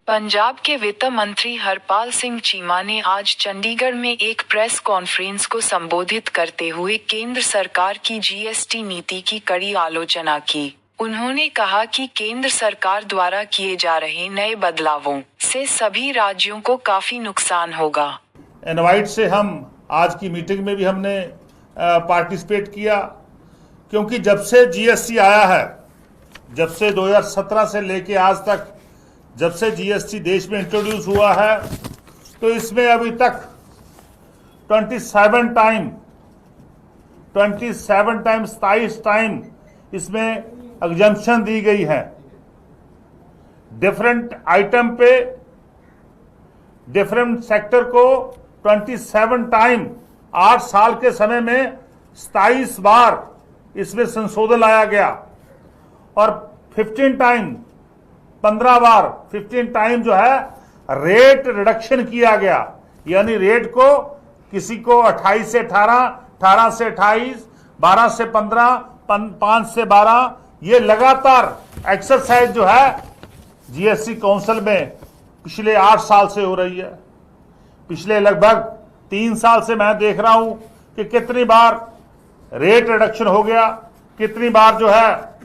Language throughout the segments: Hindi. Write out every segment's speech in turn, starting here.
पंजाब के वित्त मंत्री हरपाल सिंह चीमा ने आज चंडीगढ़ में एक प्रेस कॉन्फ्रेंस को संबोधित करते हुए केंद्र सरकार की जीएसटी नीति की कड़ी आलोचना की। उन्होंने कहा कि केंद्र सरकार द्वारा किए जा रहे नए बदलावों से सभी राज्यों को काफी नुकसान होगा। इनवाइट से हम आज की मीटिंग में भी हमने पार्टिसिपेट किया, क्योंकि जब से जीएसटी आया है, जब से 2017 से लेके आज तक जब से जीएसटी देश में इंट्रोड्यूस हुआ है, तो इसमें अभी तक 27 टाइम इसमें एग्जम्पशन दी गई है। डिफरेंट आइटम पे डिफरेंट सेक्टर को 27 टाइम 8 साल के समय में 27 बार इसमें संशोधन लाया गया और 15 टाइम जो है रेट रिडक्शन किया गया। यानी रेट को किसी को 28 से 18, 18 से 28, 12 से 15, 5 से 12, ये लगातार एक्सरसाइज जो है जीएसटी काउंसिल में पिछले 8 साल से हो रही है। पिछले लगभग 3 साल से मैं देख रहा हूं कि कितनी बार रेट रिडक्शन हो गया, कितनी बार जो है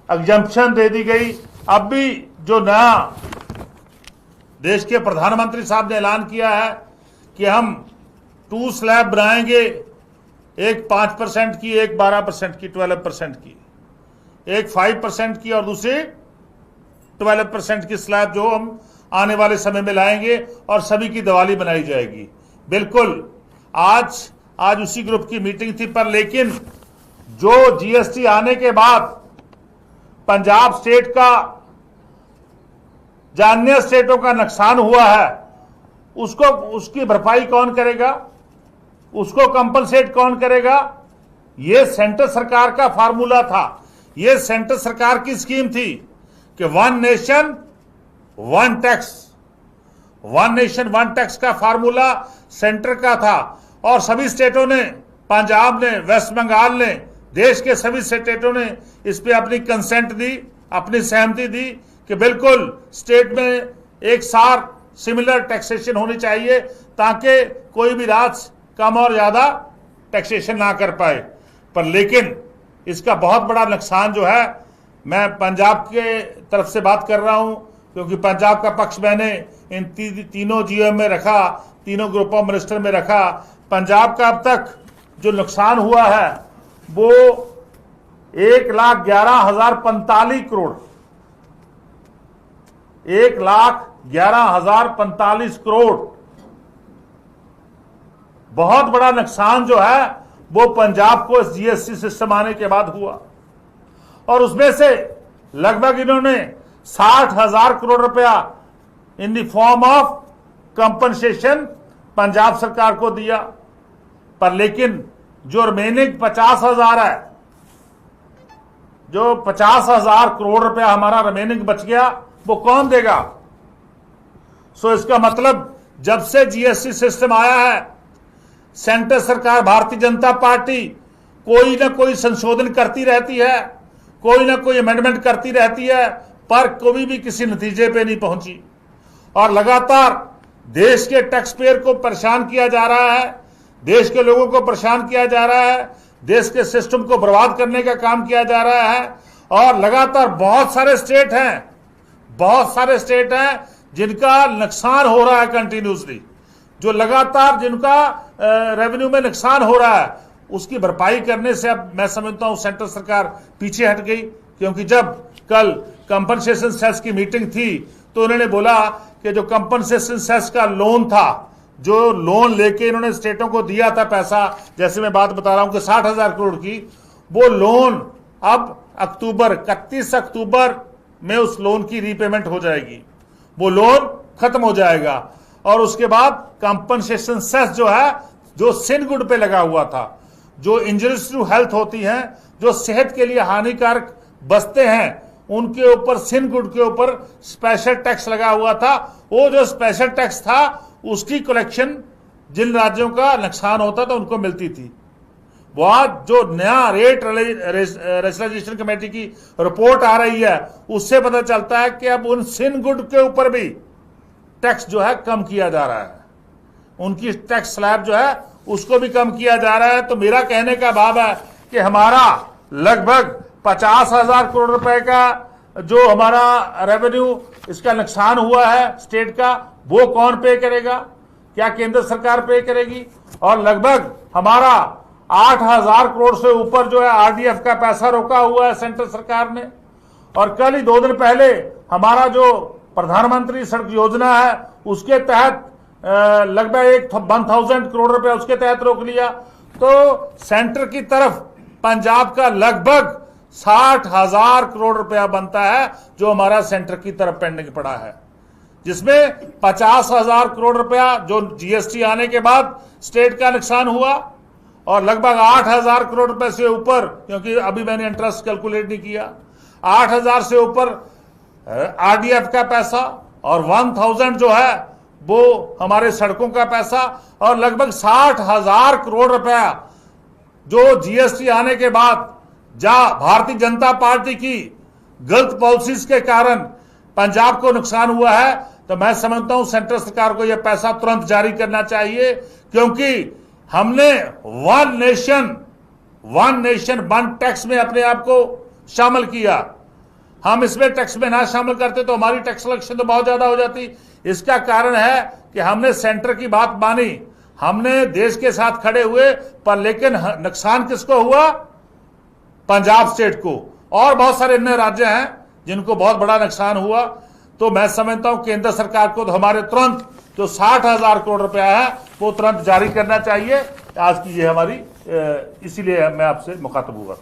एग्जम्पशन दे दी गई। अब भी जो नया देश के प्रधानमंत्री साहब ने ऐलान किया है कि हम 2 स्लैब बनाएंगे, एक 5% की, एक 12% की, 12% की, एक 5% की और दूसरी 12% की स्लैब जो हम आने वाले समय में लाएंगे और सभी की दिवाली बनाई जाएगी। बिल्कुल आज उसी ग्रुप की मीटिंग थी, पर लेकिन जो जीएसटी आने के बाद पंजाब स्टेट का अन्य स्टेटों का नुकसान हुआ है, उसकी भरपाई कौन करेगा, उसको कंपनसेट कौन करेगा? ये सेंटर सरकार का फार्मूला था, ये सेंटर सरकार की स्कीम थी कि वन नेशन वन टैक्स का फार्मूला सेंटर का था और सभी स्टेटों ने, पंजाब ने, वेस्ट बंगाल ने, देश के सभी स्टेटों ने इस पे अपनी कंसेंट दी, अपनी सहमति दी कि बिल्कुल स्टेट में एक सार सिमिलर टैक्सेशन होनी चाहिए ताकि कोई भी राज्य कम और ज्यादा टैक्सेशन ना कर पाए। पर लेकिन इसका बहुत बड़ा नुकसान जो है, मैं पंजाब के तरफ से बात कर रहा हूं क्योंकि पंजाब का पक्ष मैंने इन तीनों जीओएम में रखा, तीनों ग्रुप ऑफ मिनिस्टर में रखा। पंजाब का अब तक जो नुकसान हुआ है वो 1,11,045 करोड़, 1,11,045 करोड़ बहुत बड़ा नुकसान जो है वो पंजाब को इस जीएसटी सिस्टम आने के बाद हुआ। और उसमें से लगभग इन्होंने 60,000 करोड़ रुपया in the form of compensation Punjab सरकार को दिया। पर लेकिन जो रिमेनिंग 50,000 है, जो 50,000 करोड़ रुपया हमारा रिमेनिंग बच गया, वो कौन देगा? सो इसका मतलब जब से जीएसटी सिस्टम आया है, सेंटर सरकार भारतीय जनता पार्टी कोई ना कोई संशोधन करती रहती है, कोई ना कोई अमेंडमेंट करती रहती है, पर कभी भी किसी नतीजे पे नहीं पहुंची और लगातार देश के टैक्स पेयर को परेशान किया जा रहा है, देश के लोगों को परेशान किया जा रहा है, देश के सिस्टम को बर्बाद करने का काम किया जा रहा है। और लगातार बहुत सारे स्टेट हैं जिनका नुकसान हो रहा है कंटिन्यूसली, जो लगातार जिनका रेवेन्यू में नुकसान हो रहा है, उसकी भरपाई करने से अब मैं समझता हूं सेंट्रल सरकार पीछे हट गई। क्योंकि जब कल कंपनसेशन सेस की मीटिंग थी तो उन्होंने बोला कि जो कंपनसेशन सेस का लोन था, जो लोन लेके इन्होंने स्टेटों को दिया था पैसा, जैसे मैं बात बता रहा हूं कि 60,000 करोड़ की, वो लोन अब 31 अक्टूबर में उस लोन की रीपेमेंट हो जाएगी, वो लोन खत्म हो जाएगा। और उसके बाद कंपनसेशन सेस जो है, जो सिनगुड पे लगा हुआ था, जो इंजरीज टू हेल्थ होती हैं, जो सेहत के लिए हानिकारक बस्ते हैं, उनके ऊपर सिनगुड के ऊपर स्पेशल टैक्स लगा हुआ था। वो जो स्पेशल टैक्स था उसकी कलेक्शन जिन राज्यों का नुकसान होता था उनको मिलती थी। वो आज जो नया रेट रेशनलाइजेशन कमेटी की रिपोर्ट आ रही है, उससे पता चलता है कि अब उन सिनगुड के ऊपर भी टैक्स जो है कम किया जा रहा है, उनकी टैक्स स्लैब जो है उसको भी कम किया जा रहा है। तो मेरा कहने का भाव है कि हमारा लगभग 50,000 करोड़ रुपए का जो हमारा रेवेन्यू इसका नुकसान हुआ है स्टेट का, वो कौन पे करेगा? क्या केंद्र सरकार पे करेगी? और लगभग हमारा 8,000 करोड़ से ऊपर जो है आरडीएफ का पैसा रोका हुआ है सेंट्रल सरकार ने। और कल ही 2 दिन पहले हमारा जो प्रधानमंत्री सड़क योजना है उसके तहत लगभग 1,000 करोड़ रुपए उसके तहत रोक लिया। तो सेंटर की तरफ पंजाब का लगभग 60,000 करोड़ रुपया बनता है जो हमारा सेंटर की तरफ पेंडिंग पड़ा है, जिसमें 50,000 करोड़ रुपया जो जीएसटी आने के बाद स्टेट का नुकसान हुआ और लगभग 8,000 करोड़ रुपए से ऊपर, क्योंकि अभी मैंने इंटरेस्ट कैलकुलेट नहीं किया, 8,000 से ऊपर आरडीएफ का पैसा और 1,000 जो है वो हमारे सड़कों का पैसा और लगभग 60,000 करोड़ रुपया जो जीएसटी आने के बाद भारतीय जनता पार्टी की गलत पॉलिसीज के कारण पंजाब को नुकसान हुआ है। तो मैं समझता हूं सेंट्रल सरकार को यह पैसा तुरंत जारी करना चाहिए, क्योंकि हमने वन नेशन वन टैक्स में अपने आप को शामिल किया। हम इसमें टैक्स में ना शामिल करते तो हमारी टैक्स कलेक्शन तो बहुत ज्यादा हो जाती। इसका कारण है कि हमने सेंटर की बात मानी, हमने देश के साथ खड़े हुए, पर लेकिन नुकसान किसको हुआ? पंजाब स्टेट को। और बहुत सारे अन्य राज्य हैं जिनको बहुत बड़ा नुकसान हुआ। तो मैं समझता हूं केंद्र सरकार को तो हमारे तुरंत जो 60,000 करोड़ रुपया है वो तुरंत जारी करना चाहिए। आज की ये हमारी, इसीलिए मैं आपसे मुखातब हुआ था।